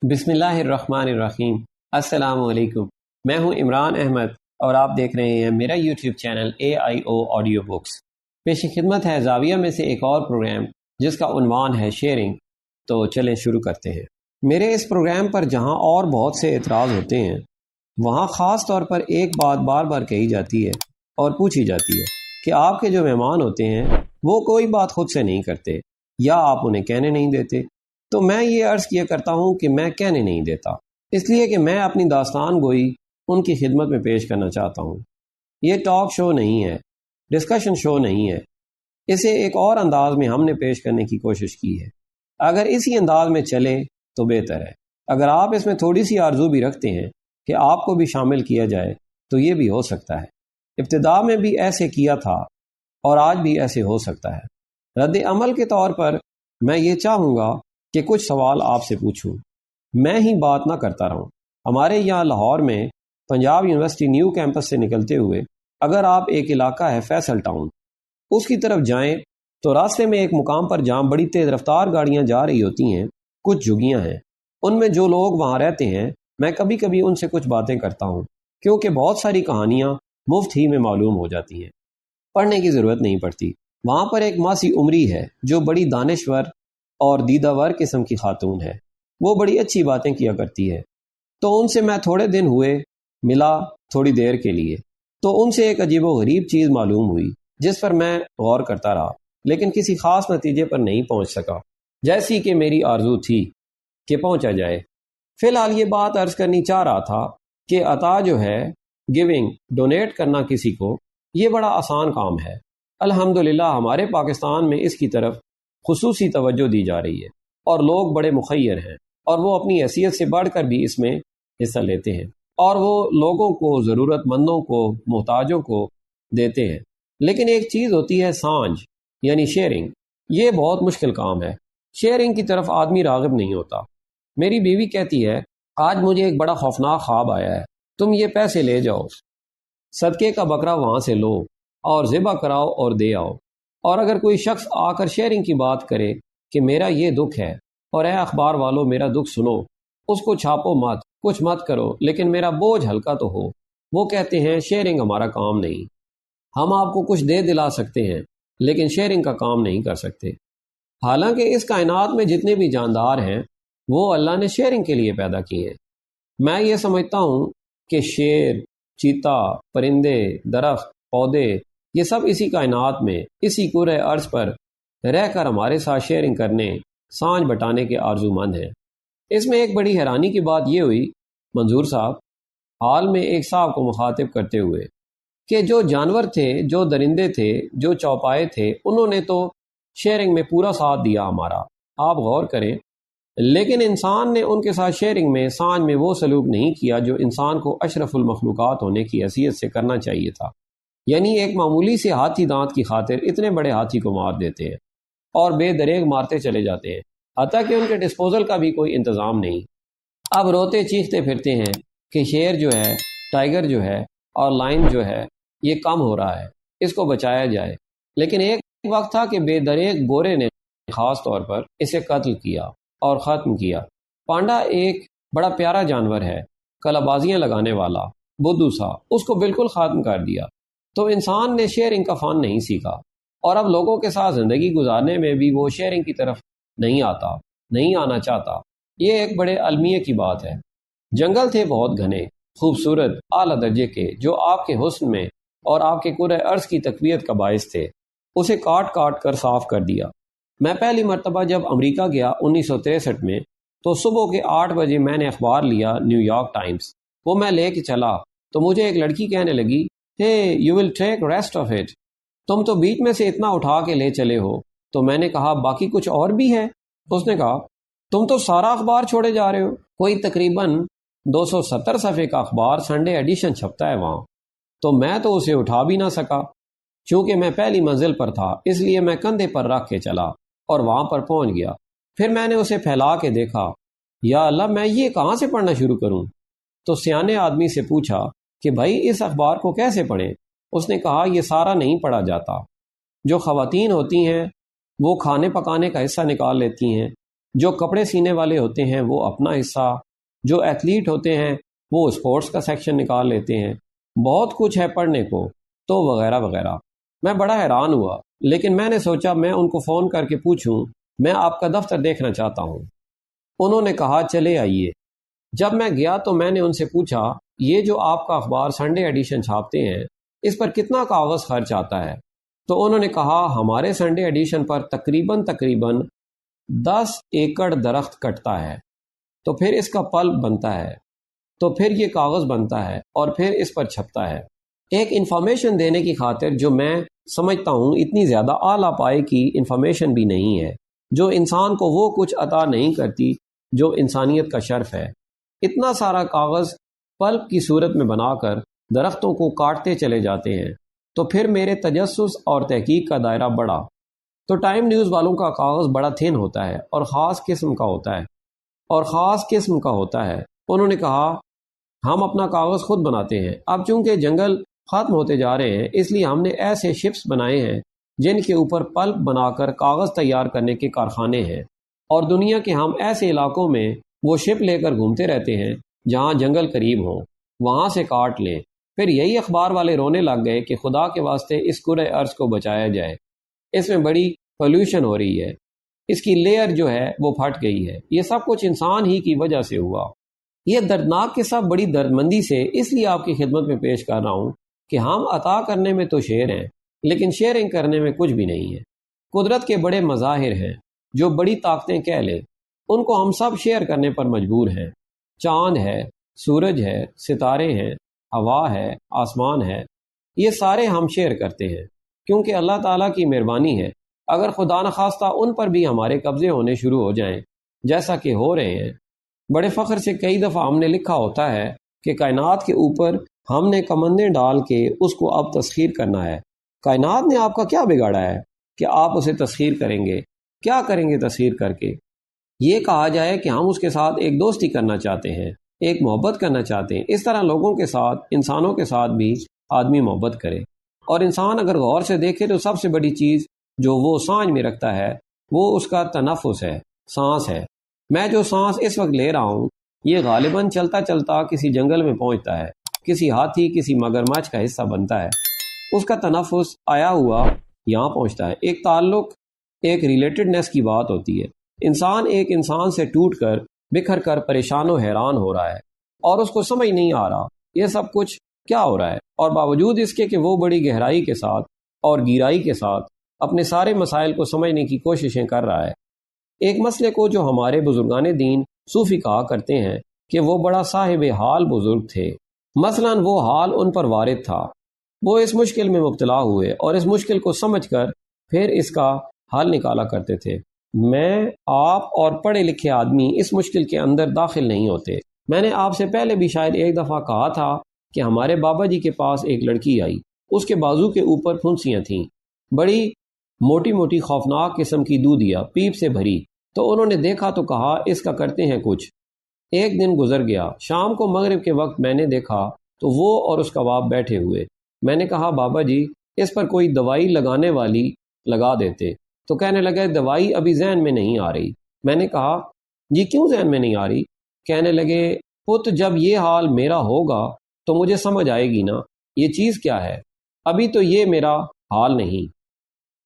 بسم اللہ الرحمن الرحیم۔ السلام علیکم، میں ہوں عمران احمد اور آپ دیکھ رہے ہیں میرا YouTube channel AIO audio books. پیش خدمت ہے زاویہ میں سے ایک اور پروگرام جس کا عنوان ہے شیئرنگ۔ تو چلیں شروع کرتے ہیں۔ میرے اس پروگرام پر جہاں اور بہت سے اعتراض ہوتے ہیں، وہاں خاص طور پر ایک بات بار بار کہی جاتی ہے اور پوچھی جاتی ہے کہ آپ کے جو مہمان ہوتے ہیں وہ کوئی بات خود سے نہیں کرتے یا آپ انہیں کہنے نہیں دیتے۔ تو میں یہ عرض کیا کرتا ہوں کہ میں کہنے نہیں دیتا، اس لیے کہ میں اپنی داستان گوئی ان کی خدمت میں پیش کرنا چاہتا ہوں۔ یہ ٹاک شو نہیں ہے، ڈسکشن شو نہیں ہے، اسے ایک اور انداز میں ہم نے پیش کرنے کی کوشش کی ہے۔ اگر اسی انداز میں چلے تو بہتر ہے۔ اگر آپ اس میں تھوڑی سی آرزو بھی رکھتے ہیں کہ آپ کو بھی شامل کیا جائے تو یہ بھی ہو سکتا ہے۔ ابتدا میں بھی ایسے کیا تھا اور آج بھی ایسے ہو سکتا ہے۔ رد عمل کے طور پر میں یہ چاہوں گا کہ کچھ سوال آپ سے پوچھوں، میں ہی بات نہ کرتا رہوں۔ ہمارے یہاں لاہور میں پنجاب یونیورسٹی نیو کیمپس سے نکلتے ہوئے اگر آپ ایک علاقہ ہے فیصل ٹاؤن، اس کی طرف جائیں تو راستے میں ایک مقام پر جہاں بڑی تیز رفتار گاڑیاں جا رہی ہوتی ہیں، کچھ جھگیاں ہیں۔ ان میں جو لوگ وہاں رہتے ہیں، میں کبھی کبھی ان سے کچھ باتیں کرتا ہوں، کیونکہ بہت ساری کہانیاں مفت ہی میں معلوم ہو جاتی ہیں، پڑھنے کی ضرورت نہیں پڑتی۔ وہاں پر ایک ماسی عمری ہے جو بڑی دانشور اور دیداور قسم کی خاتون ہے، وہ بڑی اچھی باتیں کیا کرتی ہے۔ تو ان سے میں تھوڑے دن ہوئے ملا، تھوڑی دیر کے لیے، تو ان سے ایک عجیب و غریب چیز معلوم ہوئی جس پر میں غور کرتا رہا، لیکن کسی خاص نتیجے پر نہیں پہنچ سکا، جیسی کہ میری آرزو تھی کہ پہنچا جائے۔ فی الحال یہ بات عرض کرنی چاہ رہا تھا کہ عطا جو ہے، گیونگ، ڈونیٹ کرنا کسی کو، یہ بڑا آسان کام ہے۔ الحمدللہ ہمارے پاکستان میں اس کی طرف خصوصی توجہ دی جا رہی ہے اور لوگ بڑے مخیر ہیں اور وہ اپنی حیثیت سے بڑھ کر بھی اس میں حصہ لیتے ہیں اور وہ لوگوں کو، ضرورت مندوں کو، محتاجوں کو دیتے ہیں۔ لیکن ایک چیز ہوتی ہے سانجھ، یعنی شیئرنگ۔ یہ بہت مشکل کام ہے۔ شیئرنگ کی طرف آدمی راغب نہیں ہوتا۔ میری بیوی کہتی ہے، آج مجھے ایک بڑا خوفناک خواب آیا ہے، تم یہ پیسے لے جاؤ، صدقے کا بکرا وہاں سے لو اور ذبح کراؤ اور دے آؤ، اور اگر کوئی شخص آ کر شیئرنگ کی بات کرے کہ میرا یہ دکھ ہے اور اے اخبار والوں میرا دکھ سنو، اس کو چھاپو مت، کچھ مت کرو، لیکن میرا بوجھ ہلکا تو ہو۔ وہ کہتے ہیں شیئرنگ ہمارا کام نہیں، ہم آپ کو کچھ دے دلا سکتے ہیں لیکن شیئرنگ کا کام نہیں کر سکتے۔ حالانکہ اس کائنات میں جتنے بھی جاندار ہیں وہ اللہ نے شیئرنگ کے لیے پیدا کیے ہیں۔ میں یہ سمجھتا ہوں کہ شیر، چیتا، پرندے، درخت، پودے، یہ سب اسی کائنات میں، اسی کرۂ ارض پر رہ کر ہمارے ساتھ شیئرنگ کرنے، سانجھ بٹانے کے آرزو مند ہیں۔ اس میں ایک بڑی حیرانی کی بات یہ ہوئی، منظور صاحب حال میں ایک صاحب کو مخاطب کرتے ہوئے، کہ جو جانور تھے، جو درندے تھے، جو چوپائے تھے، انہوں نے تو شیئرنگ میں پورا ساتھ دیا ہمارا، آپ غور کریں، لیکن انسان نے ان کے ساتھ شیئرنگ میں، سانجھ میں وہ سلوک نہیں کیا جو انسان کو اشرف المخلوقات ہونے کی حیثیت سے کرنا چاہیے تھا۔ یعنی ایک معمولی سے ہاتھی دانت کی خاطر اتنے بڑے ہاتھی کو مار دیتے ہیں اور بے دریغ مارتے چلے جاتے ہیں، حتیٰ کہ ان کے ڈسپوزل کا بھی کوئی انتظام نہیں۔ اب روتے چیختے پھرتے ہیں کہ شیر جو ہے، ٹائیگر جو ہے اور لائن جو ہے، یہ کم ہو رہا ہے، اس کو بچایا جائے۔ لیکن ایک وقت تھا کہ بے دریغ گورے نے خاص طور پر اسے قتل کیا اور ختم کیا۔ پانڈا ایک بڑا پیارا جانور ہے، کلابازیاں لگانے والا، بدھو سا، اس کو بالکل ختم کر دیا۔ تو انسان نے شیئرنگ کا فن نہیں سیکھا اور اب لوگوں کے ساتھ زندگی گزارنے میں بھی وہ شیئرنگ کی طرف نہیں آنا چاہتا۔ یہ ایک بڑے المیہ کی بات ہے۔ جنگل تھے بہت گھنے، خوبصورت، اعلیٰ درجے کے، جو آپ کے حسن میں اور آپ کے کرۂ ارض کی تقویت کا باعث تھے۔ اسے کاٹ کاٹ کر صاف کر دیا۔ میں پہلی مرتبہ جب امریکہ گیا 1963 میں، تو صبح کے 8 بجے میں نے اخبار لیا، نیو یارک ٹائمز، وہ میں لے کے چلا تو مجھے ایک لڑکی کہنے لگی، Hey, you will take rest of it. تم تو بیچ میں سے اتنا اٹھا کے لے چلے ہو۔ تو میں نے کہا باقی کچھ اور بھی ہے؟ اس نے کہا تم تو سارا اخبار چھوڑے جا رہے ہو۔ کوئی تقریباً 270 صفحے کا اخبار سنڈے ایڈیشن چھپتا ہے وہاں، تو میں تو اسے اٹھا بھی نہ سکا۔ چونکہ میں پہلی منزل پر تھا، اس لیے میں کندھے پر رکھ کے چلا اور وہاں پر پہنچ گیا۔ پھر میں نے اسے پھیلا کے دیکھا، یا اللہ میں یہ کہاں سے پڑھنا شروع کروں؟ تو سیانے آدمی سے پوچھا کہ بھائی اس اخبار کو کیسے پڑھیں؟ اس نے کہا یہ سارا نہیں پڑھا جاتا۔ جو خواتین ہوتی ہیں وہ کھانے پکانے کا حصہ نکال لیتی ہیں، جو کپڑے سینے والے ہوتے ہیں وہ اپنا حصہ، جو ایتھلیٹ ہوتے ہیں وہ اسپورٹس کا سیکشن نکال لیتے ہیں، بہت کچھ ہے پڑھنے کو، تو وغیرہ وغیرہ۔ میں بڑا حیران ہوا، لیکن میں نے سوچا میں ان کو فون کر کے پوچھوں، میں آپ کا دفتر دیکھنا چاہتا ہوں۔ انہوں نے کہا چلے آئیے۔ جب میں گیا تو میں نے ان سے پوچھا، یہ جو آپ کا اخبار سنڈے ایڈیشن چھاپتے ہیں اس پر کتنا کاغذ خرچ آتا ہے؟ تو انہوں نے کہا ہمارے سنڈے ایڈیشن پر تقریباً 10 ایکڑ درخت کٹتا ہے، تو پھر اس کا پلپ بنتا ہے، تو پھر یہ کاغذ بنتا ہے اور پھر اس پر چھپتا ہے۔ ایک انفارمیشن دینے کی خاطر جو میں سمجھتا ہوں اتنی زیادہ اعلیٰ پائے کی انفارمیشن بھی نہیں ہے، جو انسان کو وہ کچھ عطا نہیں کرتی جو انسانیت کا شرف ہے۔ اتنا سارا کاغذ پلپ کی صورت میں بنا کر درختوں کو کاٹتے چلے جاتے ہیں، تو پھر میرے تجسس اور تحقیق کا دائرہ بڑھا۔ تو ٹائم نیوز والوں کا کاغذ بڑا تھن ہوتا ہے اور خاص قسم کا ہوتا ہے انہوں نے کہا ہم اپنا کاغذ خود بناتے ہیں، اب چونکہ جنگل ختم ہوتے جا رہے ہیں اس لیے ہم نے ایسے شپس بنائے ہیں جن کے اوپر پلپ بنا کر کاغذ تیار کرنے کے کارخانے ہیں، اور دنیا کے ہم ایسے علاقوں میں وہ شپ لے کر گھومتے رہتے ہیں جہاں جنگل قریب ہوں، وہاں سے کاٹ لیں۔ پھر یہی اخبار والے رونے لگ گئے کہ خدا کے واسطے اس کرۂ ارض کو بچایا جائے، اس میں بڑی پولوشن ہو رہی ہے، اس کی لیئر جو ہے وہ پھٹ گئی ہے، یہ سب کچھ انسان ہی کی وجہ سے ہوا۔ یہ دردناک قصہ بڑی دردمندی سے اس لیے آپ کی خدمت میں پیش کر رہا ہوں کہ ہم عطا کرنے میں تو شیر ہیں لیکن شیئرنگ کرنے میں کچھ بھی نہیں ہے۔ قدرت کے بڑے مظاہر ہیں جو بڑی طاقتیں کہہ لیں، ان کو ہم سب شیئر کرنے پر مجبور ہیں۔ چاند ہے، سورج ہے، ستارے ہیں، ہوا ہے، آسمان ہے، یہ سارے ہم شیئر کرتے ہیں کیونکہ اللہ تعالیٰ کی مہربانی ہے۔ اگر خدا نخواستہ ان پر بھی ہمارے قبضے ہونے شروع ہو جائیں جیسا کہ ہو رہے ہیں، بڑے فخر سے کئی دفعہ ہم نے لکھا ہوتا ہے کہ کائنات کے اوپر ہم نے کمندیں ڈال کے اس کو اب تسخیر کرنا ہے۔ کائنات نے آپ کا کیا بگاڑا ہے کہ آپ اسے تسخیر کریں گے؟ کیا کریں گے تسخیر کر کے؟ یہ کہا جائے کہ ہم اس کے ساتھ ایک دوستی کرنا چاہتے ہیں، ایک محبت کرنا چاہتے ہیں۔ اس طرح لوگوں کے ساتھ، انسانوں کے ساتھ بھی آدمی محبت کرے، اور انسان اگر غور سے دیکھے تو سب سے بڑی چیز جو وہ سانجھ میں رکھتا ہے وہ اس کا تنفس ہے، سانس ہے۔ میں جو سانس اس وقت لے رہا ہوں یہ غالباً چلتا چلتا کسی جنگل میں پہنچتا ہے، کسی ہاتھی، کسی مگرمچھ کا حصہ بنتا ہے، اس کا تنفس آیا ہوا یہاں پہنچتا ہے۔ ایک تعلق، ایک ریلیٹڈنس کی بات ہوتی ہے۔ انسان ایک انسان سے ٹوٹ کر، بکھر کر پریشان و حیران ہو رہا ہے اور اس کو سمجھ نہیں آ رہا یہ سب کچھ کیا ہو رہا ہے، اور باوجود اس کے کہ وہ بڑی گہرائی کے ساتھ اور گہرائی کے ساتھ اپنے سارے مسائل کو سمجھنے کی کوششیں کر رہا ہے۔ ایک مسئلے کو جو ہمارے بزرگان دین صوفی کہا کرتے ہیں کہ وہ بڑا صاحب حال بزرگ تھے، مثلاً وہ حال ان پر وارد تھا، وہ اس مشکل میں مبتلا ہوئے اور اس مشکل کو سمجھ کر پھر اس کا حل نکالا کرتے تھے۔ میں، آپ اور پڑھے لکھے آدمی اس مشکل کے اندر داخل نہیں ہوتے۔ میں نے آپ سے پہلے بھی شاید ایک دفعہ کہا تھا کہ ہمارے بابا جی کے پاس ایک لڑکی آئی، اس کے بازو کے اوپر پھنسیاں تھیں، بڑی موٹی موٹی خوفناک قسم کی دودھیا پیپ سے بھری، تو انہوں نے دیکھا تو کہا اس کا کرتے ہیں کچھ۔ ایک دن گزر گیا، شام کو مغرب کے وقت میں نے دیکھا تو وہ اور اس کا باپ بیٹھے ہوئے۔ میں نے کہا بابا جی اس پر کوئی دوائی لگانے والی لگا دیتے، تو کہنے لگے دوائی ابھی ذہن میں نہیں آ رہی۔ میں نے کہا جی کیوں ذہن میں نہیں آ رہی؟ کہنے لگے پت جب یہ حال میرا ہوگا تو مجھے سمجھ آئے گی نا یہ چیز کیا ہے، ابھی تو یہ میرا حال نہیں۔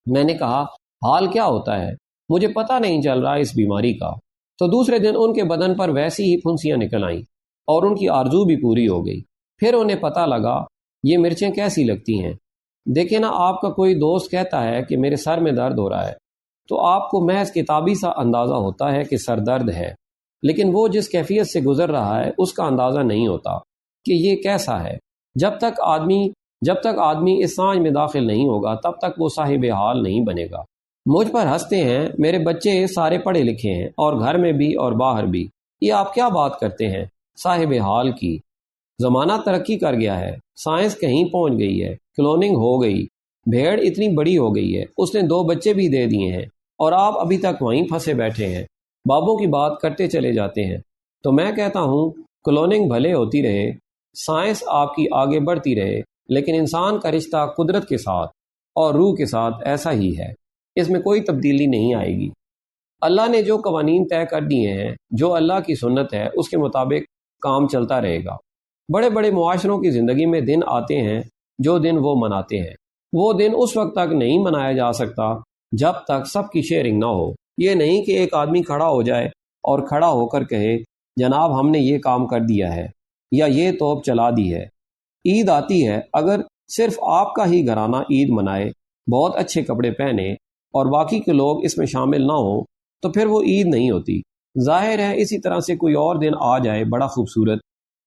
میں نے کہا حال کیا ہوتا ہے؟ مجھے پتہ نہیں چل رہا اس بیماری کا۔ تو دوسرے دن ان کے بدن پر ویسی ہی پھنسیاں نکل آئیں اور ان کی آرزو بھی پوری ہو گئی۔ پھر انہیں پتہ لگا یہ مرچیں کیسی لگتی ہیں۔ دیکھیں نا، آپ کا کوئی دوست کہتا ہے کہ میرے سر میں درد ہو رہا ہے تو آپ کو محض کتابی سا اندازہ ہوتا ہے کہ سر درد ہے، لیکن وہ جس کیفیت سے گزر رہا ہے اس کا اندازہ نہیں ہوتا کہ یہ کیسا ہے۔ جب تک آدمی اس سانجھ میں داخل نہیں ہوگا تب تک وہ صاحب حال نہیں بنے گا۔ مجھ پر ہنستے ہیں، میرے بچے سارے پڑھے لکھے ہیں اور گھر میں بھی اور باہر بھی، یہ آپ کیا بات کرتے ہیں صاحب حال کی؟ زمانہ ترقی کر گیا ہے، سائنس کہیں پہنچ گئی ہے، کلوننگ ہو گئی، بھیڑ اتنی بڑی ہو گئی ہے، اس نے 2 بچے بھی دے دیے ہیں اور آپ ابھی تک وہیں پھنسے بیٹھے ہیں، بابوں کی بات کرتے چلے جاتے ہیں۔ تو میں کہتا ہوں کلوننگ بھلے ہوتی رہے، سائنس آپ کی آگے بڑھتی رہے، لیکن انسان کا رشتہ قدرت کے ساتھ اور روح کے ساتھ ایسا ہی ہے، اس میں کوئی تبدیلی نہیں آئے گی۔ اللہ نے جو قوانین طے کر دیے ہیں، جو اللہ کی سنت ہے، اس کے مطابق کام چلتا رہے گا۔ بڑے بڑے معاشروں کی زندگی میں دن آتے ہیں جو دن وہ مناتے ہیں، وہ دن اس وقت تک نہیں منایا جا سکتا جب تک سب کی شیئرنگ نہ ہو۔ یہ نہیں کہ ایک آدمی کھڑا ہو جائے اور کھڑا ہو کر کہے جناب ہم نے یہ کام کر دیا ہے یا یہ توپ چلا دی ہے۔ عید آتی ہے، اگر صرف آپ کا ہی گھرانہ عید منائے، بہت اچھے کپڑے پہنے اور باقی کے لوگ اس میں شامل نہ ہوں تو پھر وہ عید نہیں ہوتی۔ ظاہر ہے اسی طرح سے کوئی اور دن آ جائے بڑا خوبصورت،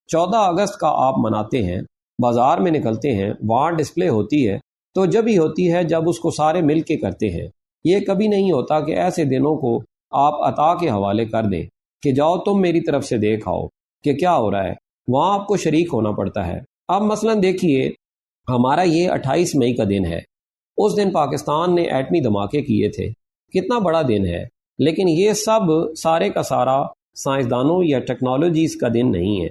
14 اگست کا آپ مناتے ہیں، بازار میں نکلتے ہیں، وہاں ڈسپلے ہوتی ہے، تو جب ہی ہوتی ہے جب اس کو سارے مل کے کرتے ہیں۔ یہ کبھی نہیں ہوتا کہ ایسے دنوں کو آپ عطا کے حوالے کر دیں کہ جاؤ تم میری طرف سے دیکھ آؤ کہ کیا ہو رہا ہے، وہاں آپ کو شریک ہونا پڑتا ہے۔ اب مثلا دیکھیے ہمارا یہ 28 مئی کا دن ہے، اس دن پاکستان نے ایٹمی دھماکے کیے تھے، کتنا بڑا دن ہے، لیکن یہ سب سارے کا سارا سائنسدانوں یا ٹیکنالوجیز کا دن نہیں ہے،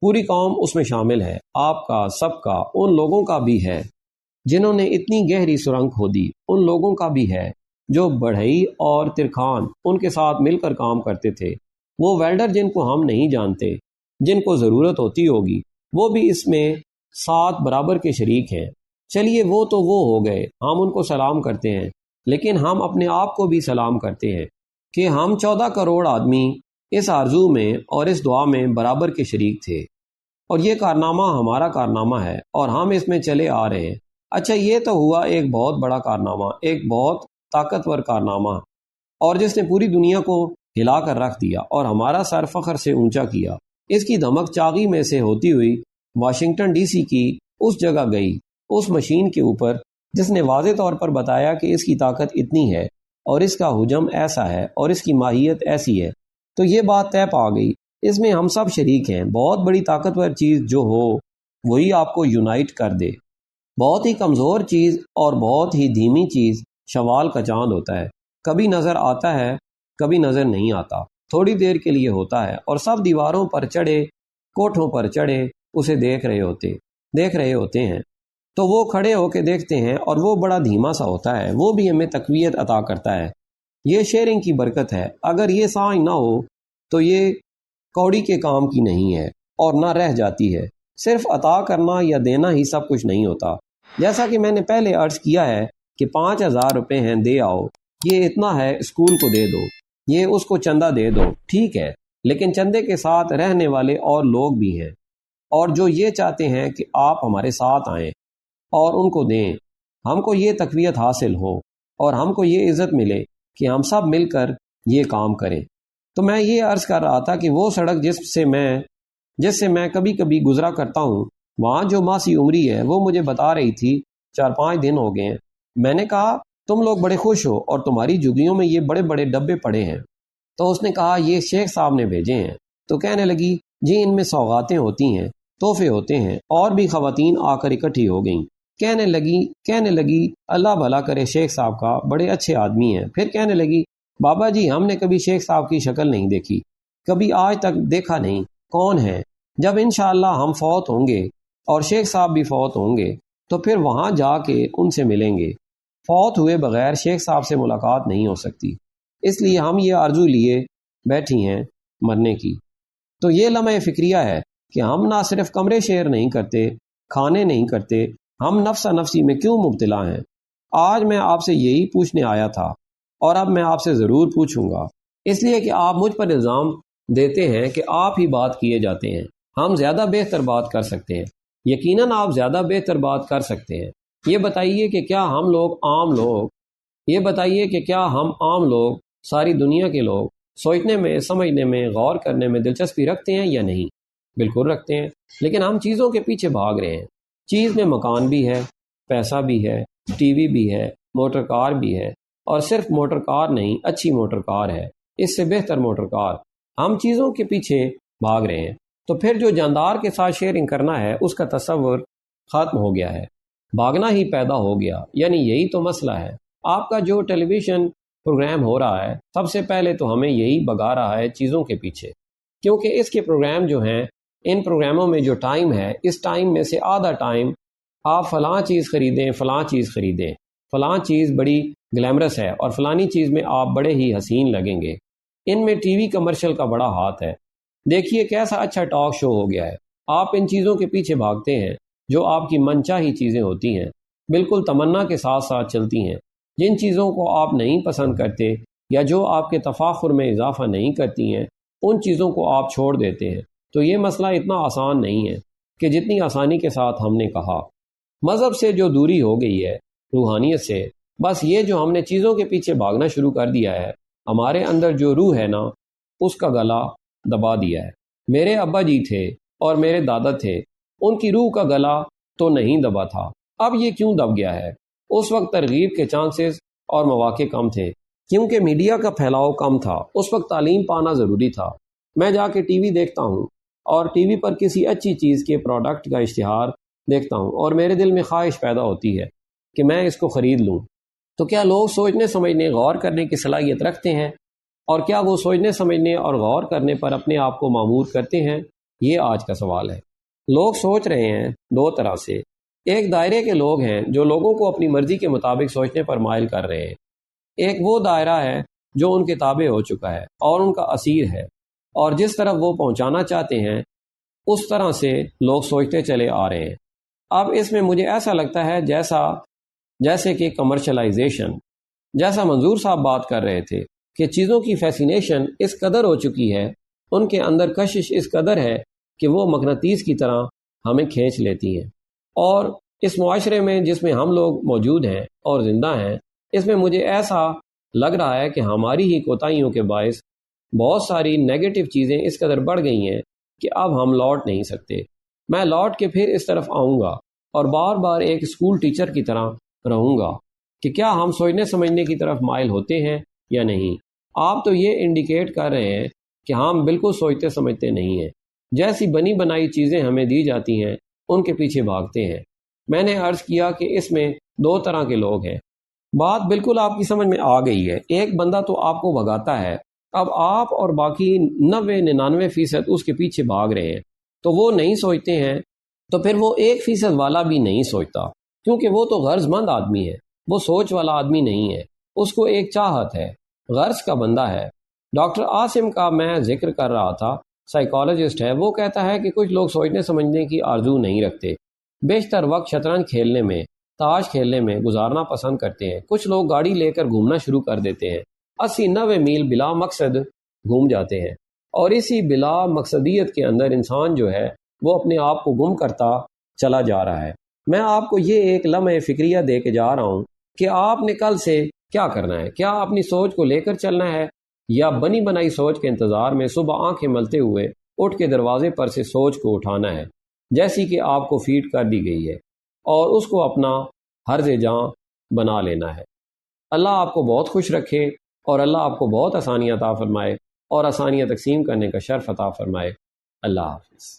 پوری قوم اس میں شامل ہے، آپ کا، سب کا، ان لوگوں کا بھی ہے جنہوں نے اتنی گہری سرنگ کھودی، ان لوگوں کا بھی ہے جو بڑھئی اور ترکھان ان کے ساتھ مل کر کام کرتے تھے، وہ ویلڈر جن کو ہم نہیں جانتے، جن کو ضرورت ہوتی ہوگی، وہ بھی اس میں ساتھ برابر کے شریک ہیں۔ چلیے وہ تو وہ ہو گئے، ہم ان کو سلام کرتے ہیں، لیکن ہم اپنے آپ کو بھی سلام کرتے ہیں کہ ہم 14 کروڑ آدمی اس آرزو میں اور اس دعا میں برابر کے شریک تھے، اور یہ کارنامہ ہمارا کارنامہ ہے اور ہم اس میں چلے آ رہے ہیں۔ اچھا یہ تو ہوا ایک بہت بڑا کارنامہ، ایک بہت طاقتور کارنامہ، اور جس نے پوری دنیا کو ہلا کر رکھ دیا اور ہمارا سر فخر سے اونچا کیا۔ اس کی دھمک چاغی میں سے ہوتی ہوئی واشنگٹن ڈی سی کی اس جگہ گئی، اس مشین کے اوپر جس نے واضح طور پر بتایا کہ اس کی طاقت اتنی ہے اور اس کا حجم ایسا ہے اور اس کی ماہیت ایسی ہے، تو یہ بات طے پا گئی، اس میں ہم سب شریک ہیں۔ بہت بڑی طاقتور چیز جو ہو وہی آپ کو یونائٹ کر دے، بہت ہی کمزور چیز اور بہت ہی دھیمی چیز شوال کا چاند ہوتا ہے، کبھی نظر آتا ہے کبھی نظر نہیں آتا، تھوڑی دیر کے لیے ہوتا ہے، اور سب دیواروں پر چڑھے، کوٹھوں پر چڑھے اسے دیکھ رہے ہوتے ہیں، تو وہ کھڑے ہو کے دیکھتے ہیں، اور وہ بڑا دھیما سا ہوتا ہے، وہ بھی ہمیں تقویت عطا کرتا ہے۔ یہ شیئرنگ کی برکت ہے، اگر یہ سائن نہ ہو تو یہ کوڑی کے کام کی نہیں ہے اور نہ رہ جاتی ہے۔ صرف عطا کرنا یا دینا ہی سب کچھ نہیں ہوتا، جیسا کہ میں نے پہلے عرض کیا ہے کہ 5000 روپے ہیں دے آؤ، یہ اتنا ہے اسکول کو دے دو، یہ اس کو چندہ دے دو، ٹھیک ہے، لیکن چندے کے ساتھ رہنے والے اور لوگ بھی ہیں، اور جو یہ چاہتے ہیں کہ آپ ہمارے ساتھ آئیں اور ان کو دیں، ہم کو یہ تقویت حاصل ہو اور ہم کو یہ عزت ملے کہ ہم سب مل کر یہ کام کریں۔ تو میں یہ عرض کر رہا تھا کہ وہ سڑک جس سے میں کبھی کبھی گزرا کرتا ہوں، وہاں جو ماسی عمری ہے وہ مجھے بتا رہی تھی 4-5 دن ہو گئے ہیں۔ میں نے کہا تم لوگ بڑے خوش ہو اور تمہاری جھگیوں میں یہ بڑے بڑے ڈبے پڑے ہیں، تو اس نے کہا یہ شیخ صاحب نے بھیجے ہیں۔ تو کہنے لگی جی ان میں سوغاتیں ہوتی ہیں، تحفے ہوتے ہیں، اور بھی خواتین آ کر اکٹھی ہو گئیں۔ کہنے لگی اللہ بھلا کرے شیخ صاحب کا، بڑے اچھے آدمی ہیں۔ پھر کہنے لگی بابا جی ہم نے کبھی شیخ صاحب کی شکل نہیں دیکھی، کبھی آج تک دیکھا نہیں، کون ہے؟ جب انشاءاللہ ہم فوت ہوں گے اور شیخ صاحب بھی فوت ہوں گے تو پھر وہاں جا کے ان سے ملیں گے، فوت ہوئے بغیر شیخ صاحب سے ملاقات نہیں ہو سکتی، اس لیے ہم یہ آرزو لیے بیٹھی ہیں مرنے کی۔ تو یہ لمحہ فکریہ ہے کہ ہم نہ صرف کمرے شیئر نہیں کرتے، کھانے نہیں کرتے، ہم نفسا نفسی میں کیوں مبتلا ہیں؟ آج میں آپ سے یہی پوچھنے آیا تھا، اور اب میں آپ سے ضرور پوچھوں گا، اس لیے کہ آپ مجھ پر الزام دیتے ہیں کہ آپ ہی بات کیے جاتے ہیں، ہم زیادہ بہتر بات کر سکتے ہیں، یقیناً آپ زیادہ بہتر بات کر سکتے ہیں۔ یہ بتائیے کہ کیا ہم عام لوگ ساری دنیا کے لوگ سوچنے میں، سمجھنے میں، غور کرنے میں دلچسپی رکھتے ہیں یا نہیں؟ بالکل رکھتے ہیں، لیکن ہم چیزوں کے پیچھے بھاگ رہے ہیں۔ چیز میں مکان بھی ہے، پیسہ بھی ہے، ٹی وی بھی ہے، موٹر کار بھی ہے، اور صرف موٹر کار نہیں، اچھی موٹر کار ہے، اس سے بہتر موٹر کار۔ ہم چیزوں کے پیچھے بھاگ رہے ہیں، تو پھر جو جاندار کے ساتھ شیئرنگ کرنا ہے اس کا تصور ختم ہو گیا ہے، بھاگنا ہی پیدا ہو گیا، یعنی یہی تو مسئلہ ہے۔ آپ کا جو ٹیلی ویژن پروگرام ہو رہا ہے سب سے پہلے تو ہمیں یہی بگا رہا ہے چیزوں کے پیچھے، کیونکہ اس کے پروگرام جو ہیں، ان پروگراموں میں جو ٹائم ہے، اس ٹائم میں سے آدھا ٹائم آپ فلاں چیز خریدیں، فلاں چیز خریدیں، فلاں چیز بڑی گلیمرس ہے اور فلانی چیز میں آپ بڑے ہی حسین لگیں گے۔ ان میں ٹی وی کمرشل کا بڑا ہاتھ ہے۔ دیکھیے کیسا اچھا ٹاک شو ہو گیا ہے۔ آپ ان چیزوں کے پیچھے بھاگتے ہیں جو آپ کی منچاہی چیزیں ہوتی ہیں، بالکل تمنا کے ساتھ ساتھ چلتی ہیں۔ جن چیزوں کو آپ نہیں پسند کرتے یا جو آپ کے تفاخر میں اضافہ نہیں کرتی ہیں، ان چیزوں کو آپ چھوڑ دیتے ہیں۔ تو یہ مسئلہ اتنا آسان نہیں ہے کہ جتنی آسانی کے ساتھ ہم نے کہا۔ مذہب سے جو دوری ہو گئی ہے، روحانیت سے، بس یہ جو ہم نے چیزوں کے پیچھے بھاگنا شروع کر دیا ہے، ہمارے اندر جو روح ہے نا، اس کا گلا دبا دیا ہے۔ میرے ابا جی تھے اور میرے دادا تھے، ان کی روح کا گلا تو نہیں دبا تھا، اب یہ کیوں دب گیا ہے؟ اس وقت ترغیب کے چانسز اور مواقع کم تھے کیونکہ میڈیا کا پھیلاؤ کم تھا۔ اس وقت تعلیم پانا ضروری تھا۔ میں جا کے ٹی وی دیکھتا ہوں اور ٹی وی پر کسی اچھی چیز کے پروڈکٹ کا اشتہار دیکھتا ہوں اور میرے دل میں خواہش پیدا ہوتی ہے کہ میں اس کو خرید لوں۔ تو کیا لوگ سوچنے سمجھنے غور کرنے کی صلاحیت رکھتے ہیں؟ اور کیا وہ سوچنے سمجھنے اور غور کرنے پر اپنے آپ کو معمور کرتے ہیں؟ یہ آج کا سوال ہے۔ لوگ سوچ رہے ہیں دو طرح سے۔ ایک دائرے کے لوگ ہیں جو لوگوں کو اپنی مرضی کے مطابق سوچنے پر مائل کر رہے ہیں۔ ایک وہ دائرہ ہے جو ان کے تابع ہو چکا ہے اور ان کا اسیر ہے، اور جس طرف وہ پہنچانا چاہتے ہیں اس طرح سے لوگ سوچتے چلے آ رہے ہیں۔ اب اس میں مجھے ایسا لگتا ہے جیسے کہ کمرشلائزیشن، جیسا منظور صاحب بات کر رہے تھے کہ چیزوں کی فیسینیشن اس قدر ہو چکی ہے، ان کے اندر کشش اس قدر ہے کہ وہ مغناطیس کی طرح ہمیں کھینچ لیتی ہیں۔ اور اس معاشرے میں جس میں ہم لوگ موجود ہیں اور زندہ ہیں، اس میں مجھے ایسا لگ رہا ہے کہ ہماری ہی کوتاہیوں کے باعث بہت ساری نیگیٹو چیزیں اس قدر بڑھ گئی ہیں کہ اب ہم لوٹ نہیں سکتے۔ میں لوٹ کے پھر اس طرف آؤں گا اور بار بار ایک اسکول ٹیچر کی طرح رہوں گا کہ کیا ہم سوچنے سمجھنے کی طرف مائل ہوتے ہیں یا نہیں۔ آپ تو یہ انڈیکیٹ کر رہے ہیں کہ ہم بالکل سوچتے سمجھتے نہیں ہیں، جیسی بنی بنائی چیزیں ہمیں دی جاتی ہیں ان کے پیچھے بھاگتے ہیں۔ میں نے عرض کیا کہ اس میں دو طرح کے لوگ ہیں۔ بات بالکل آپ کی سمجھ میں آ گئی ہے۔ ایک بندہ تو آپ کو بھگاتا ہے، اب آپ اور باقی 99% اس کے پیچھے بھاگ رہے ہیں، تو وہ نہیں سوچتے ہیں، تو پھر وہ 1% والا بھی نہیں سوچتا، کیونکہ وہ تو غرض مند آدمی ہے، وہ سوچ والا آدمی نہیں ہے، اس کو ایک چاہت ہے، غرض کا بندہ ہے۔ ڈاکٹر عاصم کا میں ذکر کر رہا تھا، سائیکالوجسٹ ہے، وہ کہتا ہے کہ کچھ لوگ سوچنے سمجھنے کی آرزو نہیں رکھتے، بیشتر وقت شطرنج کھیلنے میں، تاش کھیلنے میں گزارنا پسند کرتے ہیں۔ کچھ لوگ گاڑی لے کر گھومنا شروع کر دیتے ہیں، 80-90 میل بلا مقصد گھوم جاتے ہیں، اور اسی بلا مقصدیت کے اندر انسان جو ہے وہ اپنے آپ کو گم کرتا چلا جا رہا ہے۔ میں آپ کو یہ ایک لمحہ فکریہ دے کے جا رہا ہوں کہ آپ نے کل سے کیا کرنا ہے۔ کیا اپنی سوچ کو لے کر چلنا ہے یا بنی بنائی سوچ کے انتظار میں صبح آنکھیں ملتے ہوئے اٹھ کے دروازے پر سے سوچ کو اٹھانا ہے جیسی کہ آپ کو فیڈ کر دی گئی ہے اور اس کو اپنا حرز جاں بنا لینا ہے۔ اللہ آپ کو بہت خوش رکھے اور اللہ آپ کو بہت آسانیاں عطا فرمائے اور آسانیاں تقسیم کرنے کا شرف عطا فرمائے۔ اللہ حافظ۔